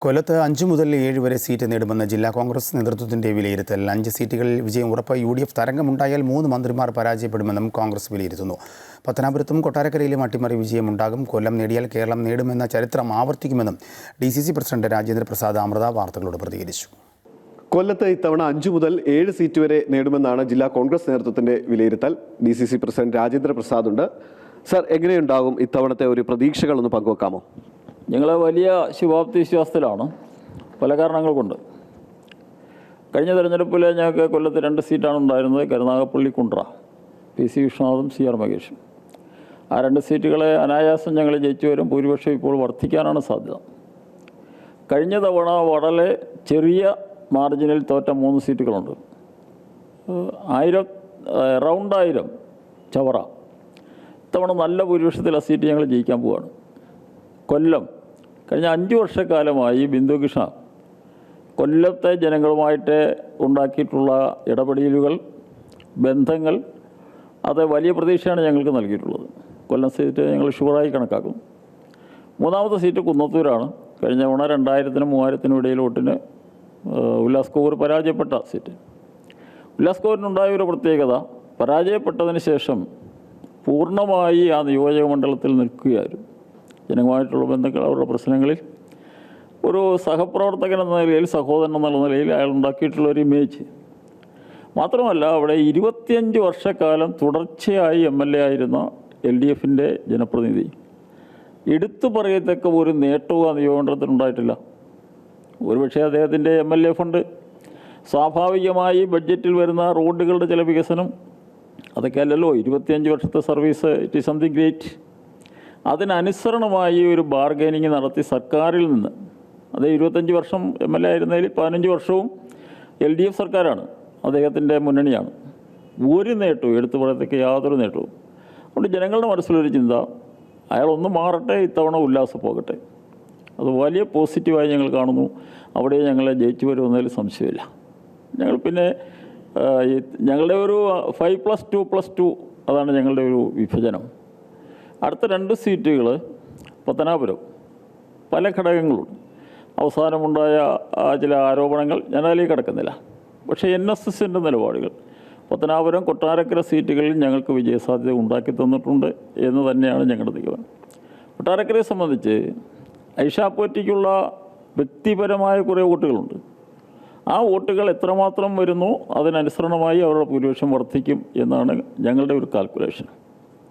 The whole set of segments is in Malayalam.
കൊല്ലത്ത് 5 മുതൽ 7 വരെ സീറ്റ് നേടുമെന്ന് ജില്ലാ കോൺഗ്രസ് നേതൃത്വത്തിന്റെ വിലയിരുത്തൽ. 5 സീറ്റുകളിൽ വിജയം ഉറപ്പ്. UDF തരംഗമുണ്ടായാൽ 3 മന്ത്രിമാർ പരാജയപ്പെടുമെന്നും കോൺഗ്രസ് വിലയിരുത്തുന്നു. പത്തനാപുരത്തും കൊട്ടാരക്കരയിലും അട്ടിമറി വിജയമുണ്ടാകും. കൊല്ലം നേടിയാൽ കേരളം നേടുമെന്ന ചരിത്രം ആവർത്തിക്കുമെന്നും DCC പ്രസിഡന്റ് രാജേന്ദ്ര പ്രസാദ് അമൃത വാർത്തകളോട് പ്രതികരിച്ചു. കൊല്ലത്ത് ഇത്തവണ 5 മുതൽ 7 സീറ്റ് വരെ നേടുമെന്നാണ് ജില്ലാ കോൺഗ്രസ് നേതൃത്വത്തിന്റെ വിലയിരുത്തൽ. DCC പ്രസിഡന്റ് രാജേന്ദ്ര പ്രസാദ് ഉണ്ട്. സർ, എങ്ങനെയുണ്ടാകും ഇത്തവണത്തെ ഒരു പ്രതീക്ഷകളൊന്ന് പങ്കുവെക്കാമോ? ഞങ്ങൾ വലിയ ശുഭാപ്തി വിശ്വാസത്തിലാണ്, പല കാരണങ്ങൾ കൊണ്ട്. കഴിഞ്ഞ തെരഞ്ഞെടുപ്പിൽ ഞങ്ങൾക്ക് കൊല്ലത്ത് 2 സീറ്റാണ് ഉണ്ടായിരുന്നത്, കരുനാഗപ്പള്ളി കുണ്ട്ര, PC വിശ്വനാഥും CR മഹേഷും. ആ 2 സീറ്റുകളെ അനായാസം ഞങ്ങൾ ജയിച്ചു വരും. ഭൂരിപക്ഷം ഇപ്പോൾ വർദ്ധിക്കാനാണ് സാധ്യത. കഴിഞ്ഞ തവണ വളരെ ചെറിയ മാർജിനിൽ തോറ്റ 3 സീറ്റുകളുണ്ട്. 1000 ചവറ. ഇത്തവണ നല്ല ഭൂരിപക്ഷത്തിൽ ആ സീറ്റ് ഞങ്ങൾ ജയിക്കാൻ പോവുകയാണ്. കൊല്ലം കഴിഞ്ഞ 5 വർഷക്കാലമായി ബിന്ദു കൃഷ്ണ കൊല്ലത്തെ ജനങ്ങളുമായിട്ട് ഉണ്ടാക്കിയിട്ടുള്ള ഇടപെടലുകൾ, ബന്ധങ്ങൾ, അത് വലിയ പ്രതീക്ഷയാണ് ഞങ്ങൾക്ക് നൽകിയിട്ടുള്ളത്. കൊല്ലം സീറ്റ് ഞങ്ങൾ ഷുവറായി കണക്കാക്കുന്നു. 3ാമത്തെ സീറ്റ് കുന്നത്തൂരാണ്. കഴിഞ്ഞ തവണ 2000-നും 3000-നും ഇടയിൽ വോട്ടിന് ഉല്ലാസ് കോവൂർ പരാജയപ്പെട്ട സീറ്റ്. ഉല്ലാസ് കോവൂരിനുണ്ടായ ഒരു പ്രത്യേകത, പരാജയപ്പെട്ടതിന് ശേഷം പൂർണ്ണമായി ആ നിയോജക മണ്ഡലത്തിൽ നിൽക്കുകയായിരുന്നു. ജനങ്ങളുമായിട്ടുള്ള ബന്ധങ്ങൾ, അവരുടെ പ്രശ്നങ്ങളിൽ ഒരു സഹപ്രവർത്തകൻ എന്ന നിലയിൽ, സഹോദരൻ എന്നുള്ള നിലയിൽ അയാൾ ഉണ്ടാക്കിയിട്ടുള്ളൊരു ഇമേജ് മാത്രമല്ല, അവിടെ 25 വർഷക്കാലം തുടർച്ചയായി MLA ആയിരുന്ന LDFിൻ്റെ ജനപ്രതിനിധി. എടുത്തു പറയത്തക്ക ഒരു നേട്ടവും ആ നിയോജകമണ്ഡലത്തിനുണ്ടായിട്ടില്ല. ഒരുപക്ഷെ അദ്ദേഹത്തിൻ്റെ MLA ഫണ്ട്, സ്വാഭാവികമായി ബഡ്ജറ്റിൽ വരുന്ന റോഡുകളുടെ ചില വികസനം, അതൊക്കെ അല്ലല്ലോ. 25 വർഷത്തെ service, it is something great. അതിനനുസരണമായി ഒരു ബാർഗൈനിങ് നടത്തി സർക്കാരിൽ നിന്ന്, അത് 25 വർഷം MLA ആയിരുന്നതിൽ 15 വർഷവും LDF സർക്കാരാണ്, അദ്ദേഹത്തിൻ്റെ മുന്നണിയാണ്. ഒരു നേട്ടവും, എടുത്തു പറയത്തക്ക യാതൊരു നേട്ടവും. അതുകൊണ്ട് ജനങ്ങളുടെ മനസ്സിലൊരു ചിന്ത, അയാളൊന്ന് മാറട്ടെ, ഇത്തവണ ഉല്ലാസം പോകട്ടെ. അത് വലിയ പോസിറ്റീവായി ഞങ്ങൾ കാണുന്നു. അവിടെ ഞങ്ങളെ ജയിച്ചു വരുമെന്നതിൽ സംശയമില്ല. ഞങ്ങൾ പിന്നെ ഞങ്ങളുടെ ഒരു 5+2+2 അതാണ് ഞങ്ങളുടെ ഒരു വിഭജനം. അടുത്ത 2 സീറ്റുകൾ പത്തനാപുരം, പല ഘടകങ്ങളുണ്ട്. അവസാനമുണ്ടായ ചില ആരോപണങ്ങൾ ഞാൻ അതിലേക്ക് കിടക്കുന്നില്ല. പക്ഷേ NSSൻ്റെ നിലപാടുകൾ പത്തനാപുരം, കൊട്ടാരക്കര സീറ്റുകളിൽ ഞങ്ങൾക്ക് വിജയസാധ്യത ഉണ്ടാക്കി തന്നിട്ടുണ്ട് എന്ന് തന്നെയാണ് ഞങ്ങളുടെ നിഗമനം. കൊട്ടാരക്കരയെ സംബന്ധിച്ച് ഐഷാപ്പോറ്റിക്കുള്ള വ്യക്തിപരമായ കുറേ വോട്ടുകളുണ്ട്. ആ വോട്ടുകൾ എത്രമാത്രം വരുന്നു അതിനനുസരണമായി അവരുടെ ഭൂരിപക്ഷം വർദ്ധിക്കും എന്നാണ് ഞങ്ങളുടെ ഒരു കാൽക്കുലേഷൻ.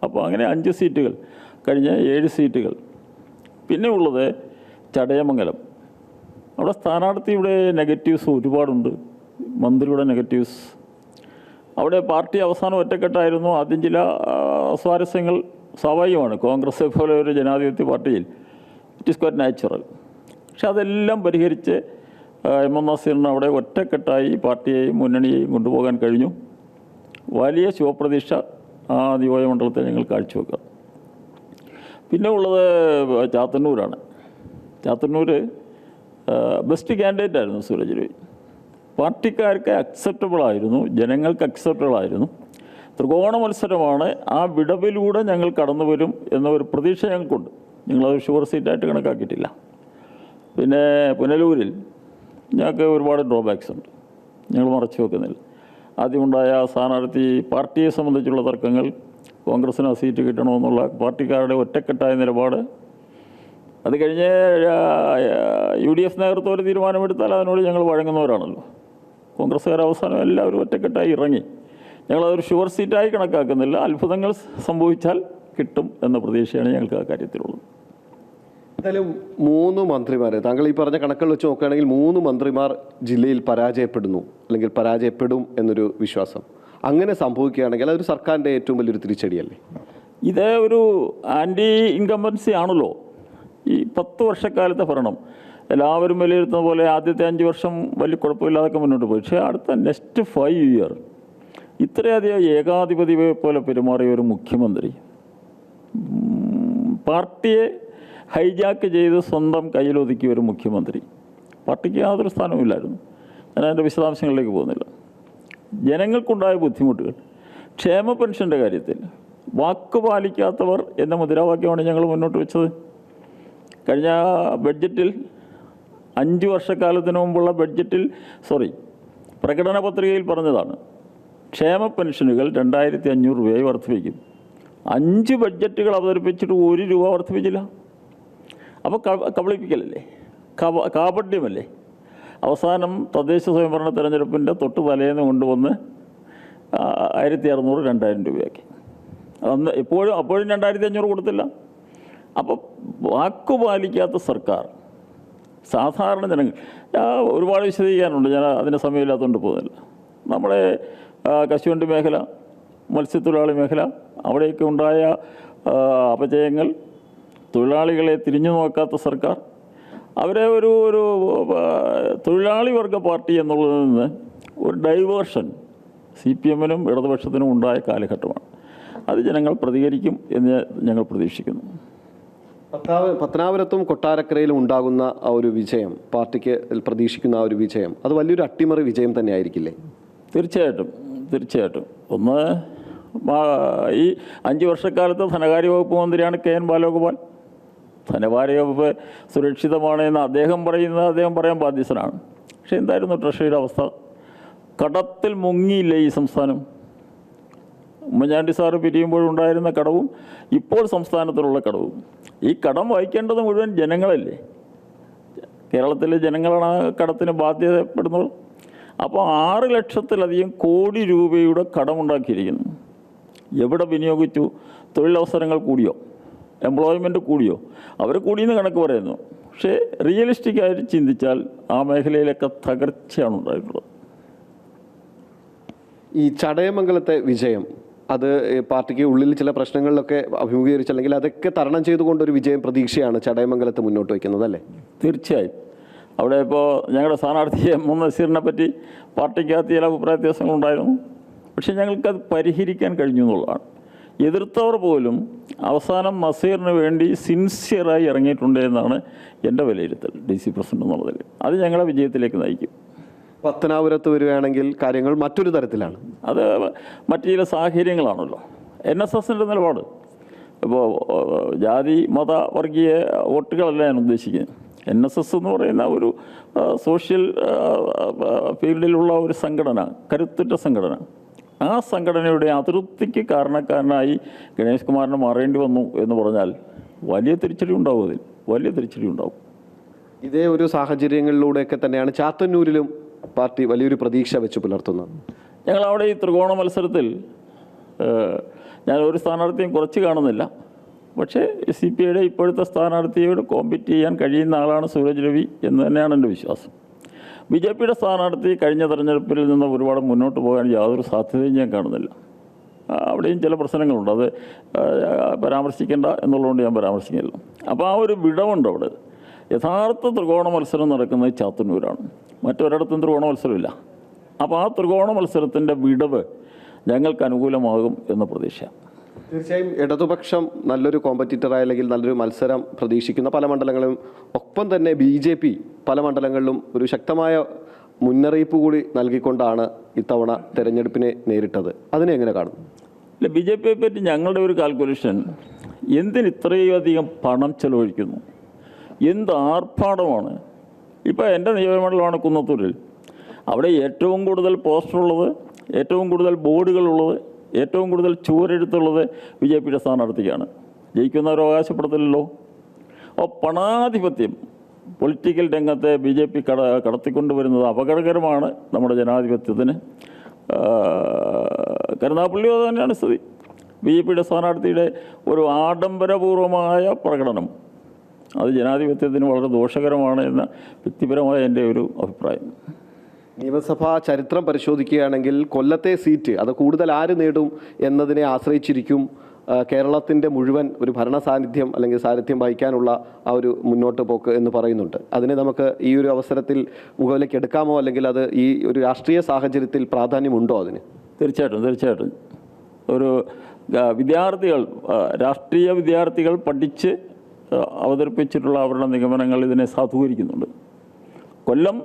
അപ്പോൾ അങ്ങനെ 5 സീറ്റുകൾ കഴിഞ്ഞ 7 സീറ്റുകൾ. പിന്നെ ഉള്ളത് ചടയമംഗലം. അവിടെ സ്ഥാനാർത്ഥിയുടെ നെഗറ്റീവ്സ് ഒരുപാടുണ്ട്, മന്ത്രിയുടെ നെഗറ്റീവ്സ്. അവിടെ പാർട്ടി അവസാനം ഒറ്റക്കെട്ടായിരുന്നു. ആദ്യം ചില സ്വാരസ്യങ്ങൾ സ്വാഭാവികമാണ്. കോൺഗ്രസ് പോലെ ഒരു ജനാധിപത്യ പാർട്ടിയിൽ ഇറ്റ് ഈസ് ക്വൈറ്റ് നാച്ചുറൽ. പക്ഷെ അതെല്ലാം പരിഹരിച്ച് M.M. നാസീറിന് അവിടെ ഒറ്റക്കെട്ടായി പാർട്ടിയെയും മുന്നണിയെയും കൊണ്ടുപോകാൻ കഴിഞ്ഞു. വലിയ ശുഭപ്രതീക്ഷ ആ നിയോജകമണ്ഡലത്തെ ഞങ്ങൾ കാഴ്ചവെക്കുക. പിന്നെ ഉള്ളത് ചാത്തന്നൂരാണ്. ചാത്തന്നൂർ ബെസ്റ്റ് കാൻഡിഡേറ്റ് ആയിരുന്നു സൂരജ് രവി. പാർട്ടിക്കാർക്ക് അക്സെപ്റ്റബിളായിരുന്നു, ജനങ്ങൾക്ക് അക്സെപ്റ്റബിളായിരുന്നു. ത്രികോണ മത്സരമാണ്. ആ വിടവിലൂടെ ഞങ്ങൾ കടന്നു വരും എന്ന ഒരു പ്രതീക്ഷ ഞങ്ങൾക്കുണ്ട്. ഞങ്ങളത് ഷുവർ സീറ്റായിട്ട് കണക്കാക്കിയിട്ടില്ല. പിന്നെ പുനലൂരിൽ ഞങ്ങൾക്ക് ഒരുപാട് ഡ്രോബാക്സ് ഉണ്ട്, ഞങ്ങൾ മറച്ചു വെക്കുന്നില്ല. ആദ്യമുണ്ടായ സ്ഥാനാർത്ഥി പാർട്ടിയെ സംബന്ധിച്ചുള്ള തർക്കങ്ങൾ, കോൺഗ്രസ്സിന് ആ സീറ്റ് കിട്ടണമെന്നുള്ള പാർട്ടിക്കാരുടെ ഒറ്റക്കെട്ടായ നിലപാട്, അത് കഴിഞ്ഞ് UDF നേതൃത്വം ഒരു തീരുമാനമെടുത്താൽ അതിനോട് ഞങ്ങൾ വഴങ്ങുന്നവരാണല്ലോ. കോൺഗ്രസ്സുകാർ അവസാനം എല്ലാവരും ഒറ്റക്കെട്ടായി ഇറങ്ങി. ഞങ്ങളതൊരു ഷുവർ സീറ്റായി കണക്കാക്കുന്നില്ല. അത്ഭുതങ്ങൾ സംഭവിച്ചാൽ കിട്ടും എന്ന പ്രതീക്ഷയാണ് ഞങ്ങൾക്ക് ആ കാര്യത്തിലുള്ളത്. എന്തായാലും 3 മന്ത്രിമാർ, താങ്കൾ ഈ പറഞ്ഞ കണക്കുകൾ വെച്ച് നോക്കുകയാണെങ്കിൽ 3 മന്ത്രിമാർ ജില്ലയിൽ പരാജയപ്പെടുന്നു, അല്ലെങ്കിൽ പരാജയപ്പെടും എന്നൊരു വിശ്വാസം. അങ്ങനെ സംഭവിക്കുകയാണെങ്കിൽ അതൊരു സർക്കാരിൻ്റെ ഏറ്റവും വലിയൊരു തിരിച്ചടിയല്ലേ? ഇത് ഒരു ആൻറ്റി ഇൻകംബൻസി ആണല്ലോ. ഈ 10 വർഷക്കാലത്തെ ഭരണം എല്ലാവരും വിലയിരുത്തുന്ന പോലെ ആദ്യത്തെ 5 വർഷം വലിയ കുഴപ്പമില്ലാതൊക്കെ മുന്നോട്ട് പോയി. പക്ഷേ അടുത്ത നെക്സ്റ്റ് 5 ഇയർ ഇത്രയധികം ഏകാധിപതിയെ പോലെ പെരുമാറിയ ഒരു മുഖ്യമന്ത്രി, പാർട്ടിയെ ഹൈജാക്ക് ചെയ്ത് സ്വന്തം കയ്യിലൊതുക്കിയ ഒരു മുഖ്യമന്ത്രി, പാർട്ടിക്ക് യാതൊരു സ്ഥാനവുമില്ലായിരുന്നു. ഞാൻ അതിൻ്റെ വിശദാംശങ്ങളിലേക്ക് പോകുന്നില്ല. ജനങ്ങൾക്കുണ്ടായ ബുദ്ധിമുട്ടുകൾ, ക്ഷേമ പെൻഷൻ്റെ കാര്യത്തിൽ വാക്ക് പാലിക്കാത്തവർ എന്ന മുദ്രാവാക്യമാണ് ഞങ്ങൾ മുന്നോട്ട് വെച്ചത്. കഴിഞ്ഞ ബഡ്ജറ്റിൽ 5 വർഷക്കാലത്തിന് മുമ്പുള്ള പ്രകടന പത്രികയിൽ പറഞ്ഞതാണ്. ക്ഷേമ പെൻഷനുകൾ 2500 രൂപയായി വർദ്ധിപ്പിക്കും. 5 ബഡ്ജറ്റുകൾ അവതരിപ്പിച്ചിട്ട് 1 രൂപ വർദ്ധിപ്പിച്ചില്ല. അപ്പോൾ കബളിപ്പിക്കലല്ലേ, കാപട്യമല്ലേ? അവസാനം തദ്ദേശ സ്വയംഭരണ തെരഞ്ഞെടുപ്പിൻ്റെ തൊട്ട് തലേന്ന് കൊണ്ടുവന്ന് 1600 2000 രൂപയാക്കി. അന്ന് അപ്പോഴും 2500 കൊടുത്തില്ല. അപ്പോൾ വാക്കു പാലിക്കാത്ത സർക്കാർ സാധാരണ ജനങ്ങൾ, ഒരുപാട് വിശദീകരിക്കാനുണ്ട്, ഞാൻ അതിന് സമയമില്ലാത്തതുകൊണ്ട് പോകുന്നില്ല. നമ്മുടെ കശുവണ്ടി മേഖല, മത്സ്യത്തൊഴിലാളി മേഖല, അവിടെയൊക്കെ ഉണ്ടായ അപജയങ്ങൾ, തൊഴിലാളികളെ തിരിഞ്ഞു നോക്കാത്ത സർക്കാർ, അവരെ ഒരു തൊഴിലാളി വർഗ പാർട്ടി എന്നുള്ളതിൽ നിന്ന് ഒരു ഡൈവേർഷൻ CPM-നും ഇടതുപക്ഷത്തിനും ഉണ്ടായ കാലഘട്ടമാണ്. അത് ജനങ്ങൾ പ്രതികരിക്കും എന്ന് ഞങ്ങൾ പ്രതീക്ഷിക്കുന്നു. പത്തനാപുരത്തും കൊട്ടാരക്കരയിലും ഉണ്ടാകുന്ന ആ ഒരു വിജയം, പാർട്ടിക്ക് പ്രതീക്ഷിക്കുന്ന ആ ഒരു വിജയം, അത് വലിയൊരു അട്ടിമറി വിജയം തന്നെ ആയിരിക്കില്ലേ? തീർച്ചയായിട്ടും. ഒന്ന്, ഈ 5 വർഷക്കാലത്ത് ധനകാര്യ വകുപ്പ് മന്ത്രിയാണ് KN ബാലഗോപാൽ. ധനകാര്യ വകുപ്പ് സുരക്ഷിതമാണെന്ന് അദ്ദേഹം പറയാൻ ബാധ്യസ്ഥനാണ്. പക്ഷേ എന്തായിരുന്നു ട്രഷറിയുടെ അവസ്ഥ? കടത്തിൽ മുങ്ങിയില്ലേ ഈ സംസ്ഥാനം? ഉമ്മൻചാണ്ടി സാറ് പിരിയുമ്പോഴുണ്ടായിരുന്ന കടവും ഇപ്പോൾ സംസ്ഥാനത്തിലുള്ള കടവും, ഈ കടം വഹിക്കേണ്ടത് മുഴുവൻ ജനങ്ങളല്ലേ? കേരളത്തിലെ ജനങ്ങളാണ് ആ കടത്തിന് ബാധ്യതപ്പെടുന്നത്. അപ്പോൾ 6 ലക്ഷത്തിലധികം കോടി രൂപയുടെ കടമുണ്ടാക്കിയിരിക്കുന്നു. എവിടെ വിനിയോഗിച്ചു? തൊഴിലവസരങ്ങൾ കൂടിയോ? എംപ്ലോയ്മെൻറ്റ് കൂടിയോ? അവർ കൂടിയെന്ന് കണക്ക് പറയുന്നു. പക്ഷേ റിയലിസ്റ്റിക്കായിട്ട് ചിന്തിച്ചാൽ ആ മേഖലയിലൊക്കെ തകർച്ചയാണ് ഉണ്ടായിട്ടുള്ളത്. ഈ ചടയമംഗലത്തെ വിജയം, അത് പാർട്ടിക്ക് ഉള്ളിൽ ചില പ്രശ്നങ്ങളിലൊക്കെ അഭിമുഖീകരിച്ചല്ലെങ്കിൽ അതൊക്കെ തരണം ചെയ്തുകൊണ്ടൊരു വിജയം പ്രതീക്ഷയാണ് ചടയമംഗലത്ത് മുന്നോട്ട് വയ്ക്കുന്നത് അല്ലേ? തീർച്ചയായും. അവിടെ ഇപ്പോൾ ഞങ്ങളുടെ സ്ഥാനാർത്ഥി M. നസീറിനെ പറ്റി പാർട്ടിക്കകത്ത് ചില അഭിപ്രായ വ്യത്യാസങ്ങളുണ്ടായിരുന്നു. പക്ഷേ ഞങ്ങൾക്കത് പരിഹരിക്കാൻ കഴിഞ്ഞു എന്നുള്ളതാണ്. എതിർത്തവർ പോലും അവസാനം നസീറിന് വേണ്ടി സിൻസിയറായി ഇറങ്ങിയിട്ടുണ്ട് എന്നാണ് എൻ്റെ വിലയിരുത്തൽ, DC പ്രസിഡന്റ് എന്നുള്ളതിൽ. അത് ഞങ്ങളെ വിജയത്തിലേക്ക് നയിക്കും. പത്തനാപുരത്ത് വരികയാണെങ്കിൽ കാര്യങ്ങൾ മറ്റൊരു തരത്തിലാണ്. അത് മറ്റു ചില സാഹചര്യങ്ങളാണല്ലോ. NSSൻ്റെ നിലപാട് ഇപ്പോൾ ജാതി മത വർഗീയ വോട്ടുകളല്ല ഞാൻ ഉദ്ദേശിക്കുന്നത്. NSS എന്ന് പറയുന്ന ഒരു സോഷ്യൽ ഫീൽഡിലുള്ള ഒരു സംഘടന, കരുത്തുറ്റ സംഘടന. ആ സംഘടനയുടെ അതൃപ്തിക്ക് കാരണക്കാരനായി ഗണേഷ് കുമാറിന് മാറേണ്ടി വന്നു എന്ന് പറഞ്ഞാൽ വലിയ തിരിച്ചടി ഉണ്ടാവും. ഇതേ ഒരു സാഹചര്യങ്ങളിലൂടെയൊക്കെ തന്നെയാണ് ചാത്തന്നൂരിലും പാർട്ടി വലിയൊരു പ്രതീക്ഷ വെച്ച് പുലർത്തുന്നത്. ഞങ്ങളവിടെ ഈ ത്രികോണ മത്സരത്തിൽ ഞാൻ ഒരു സ്ഥാനാർത്ഥിയും കുറച്ച് കാണുന്നില്ല. പക്ഷേ CPIയുടെ ഇപ്പോഴത്തെ സ്ഥാനാർത്ഥിയോട് കോമ്പീറ്റ് ചെയ്യാൻ കഴിയുന്ന ആളാണ് സൂരജ് രവി എന്ന് തന്നെയാണ് എൻ്റെ വിശ്വാസം. BJPയുടെ സ്ഥാനാർത്ഥി കഴിഞ്ഞ തെരഞ്ഞെടുപ്പിൽ നിന്ന് ഒരുപാട് മുന്നോട്ട് പോകാൻ യാതൊരു സാധ്യതയും ഞാൻ കാണുന്നില്ല. അവിടെയും ചില പ്രശ്നങ്ങളുണ്ട്, അത് പരാമർശിക്കേണ്ട എന്നുള്ളതുകൊണ്ട് ഞാൻ പരാമർശിക്കുന്നില്ല. അപ്പോൾ ആ ഒരു വിടവുണ്ട് അവിടെ. യഥാർത്ഥ ത്രികോണ മത്സരം നടക്കുന്നത് ചാത്തന്നൂരാണ്, മറ്റൊരിടത്തും ത്രികോണ മത്സരമില്ല. അപ്പോൾ ആ ത്രികോണ മത്സരത്തിൻ്റെ വിടവ് ഞങ്ങൾക്ക് അനുകൂലമാകും എന്ന പ്രതീക്ഷ. തീർച്ചയായും ഇടതുപക്ഷം നല്ലൊരു കോമ്പറ്റീറ്ററായ അല്ലെങ്കിൽ നല്ലൊരു മത്സരം പ്രതീക്ഷിക്കുന്ന പല മണ്ഡലങ്ങളിലും, ഒപ്പം തന്നെ BJP പല മണ്ഡലങ്ങളിലും ഒരു ശക്തമായ മുന്നറിയിപ്പ് കൂടി നൽകിക്കൊണ്ടാണ് ഇത്തവണ തെരഞ്ഞെടുപ്പിനെ നേരിട്ടത്. അതിനെ എങ്ങനെ കാണുന്നു? ഇല്ല, BJPയെ പറ്റി ഞങ്ങളുടെ ഒരു കാൽക്കുലേഷൻ, എന്തിന് ഇത്രയും അധികം പണം ചെലവഴിക്കുന്നു, എന്ത് ആർഭാടമാണ്. ഇപ്പോൾ എൻ്റെ നിയോജകമണ്ഡലമാണ് കുന്നത്തൂരിൽ. അവിടെ ഏറ്റവും കൂടുതൽ പോസ്റ്ററുള്ളത്, ഏറ്റവും കൂടുതൽ ബോർഡുകളുള്ളത്, ഏറ്റവും കൂടുതൽ ചുവരെഴുത്തുള്ളത് BJPയുടെ സ്ഥാനാർത്ഥിക്കാണ്. ജയിക്കുന്നവർ അവകാശപ്പെടുത്തില്ലല്ലോ. അപ്പോൾ പണാധിപത്യം പൊളിറ്റിക്കൽ രംഗത്തെ BJP കടത്തിക്കൊണ്ടുവരുന്നത് അപകടകരമാണ് നമ്മുടെ ജനാധിപത്യത്തിന്. കരുനാഗപ്പള്ളി അത് തന്നെയാണ് സ്ഥിതി. BJPയുടെ സ്ഥാനാർത്ഥിയുടെ ഒരു ആഡംബരപൂർവമായ പ്രകടനം അത് ജനാധിപത്യത്തിന് വളരെ ദോഷകരമാണ് എന്ന വ്യക്തിപരമായ എൻ്റെ ഒരു അഭിപ്രായം. നിയമസഭാ ചരിത്രം പരിശോധിക്കുകയാണെങ്കിൽ കൊല്ലത്തെ സീറ്റ് അത് കൂടുതൽ ആര് നേടും എന്നതിനെ ആശ്രയിച്ചിരിക്കും കേരളത്തിൻ്റെ മുഴുവൻ ഒരു ഭരണ സാന്നിധ്യം അല്ലെങ്കിൽ സാന്നിധ്യം വഹിക്കാനുള്ള ആ ഒരു മുന്നോട്ട് പോക്ക് എന്ന് പറയുന്നുണ്ട്. അതിനെ നമുക്ക് ഈ ഒരു അവസരത്തിൽ മുകളിലേക്ക് എടുക്കാമോ, അല്ലെങ്കിൽ അത് ഈ ഒരു രാഷ്ട്രീയ സാഹചര്യത്തിൽ പ്രാധാന്യമുണ്ടോ അതിന്? തീർച്ചയായിട്ടും ഒരു രാഷ്ട്രീയ വിദ്യാർത്ഥികൾ പഠിച്ച് അവതരിപ്പിച്ചിട്ടുള്ള അവരുടെ നിഗമനങ്ങൾ ഇതിനെ സാധൂകരിക്കുന്നുണ്ട്. കൊല്ലം,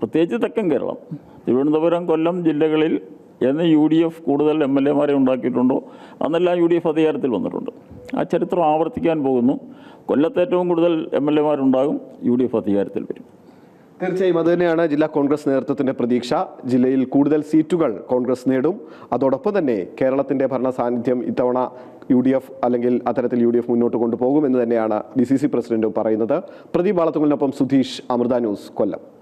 പ്രത്യേകിച്ച് തെക്കൻ കേരളം, തിരുവനന്തപുരം, കൊല്ലം ജില്ലകളിൽ എന്ന് UDF കൂടുതൽ MLA-മാരെ ഉണ്ടാക്കിയിട്ടുണ്ടോ അന്നെല്ലാം UDF അധികാരത്തിൽ വന്നിട്ടുണ്ട്. ആ ചരിത്രം ആവർത്തിക്കാൻ പോകുന്നു. കൊല്ലത്ത് ഏറ്റവും കൂടുതൽ MLA-മാരുണ്ടാകും, UDF അധികാരത്തിൽ വരും. തീർച്ചയായും അതുതന്നെയാണ് ജില്ലാ കോൺഗ്രസ് നേതൃത്വത്തിന്റെ പ്രതീക്ഷ. ജില്ലയിൽ കൂടുതൽ സീറ്റുകൾ കോൺഗ്രസ് നേടും. അതോടൊപ്പം തന്നെ കേരളത്തിന്റെ ഭരണ സാന്നിധ്യം ഇത്തവണ UDF അല്ലെങ്കിൽ അത്തരത്തിൽ UDF മുന്നോട്ട് കൊണ്ടുപോകുമെന്ന് തന്നെയാണ് DCC പ്രസിഡന്റ് പറയുന്നത്. പ്രദീപ് ബാളത്തുങ്കലിനൊപ്പം സുധീഷ്, അമൃത ന്യൂസ്, കൊല്ലം.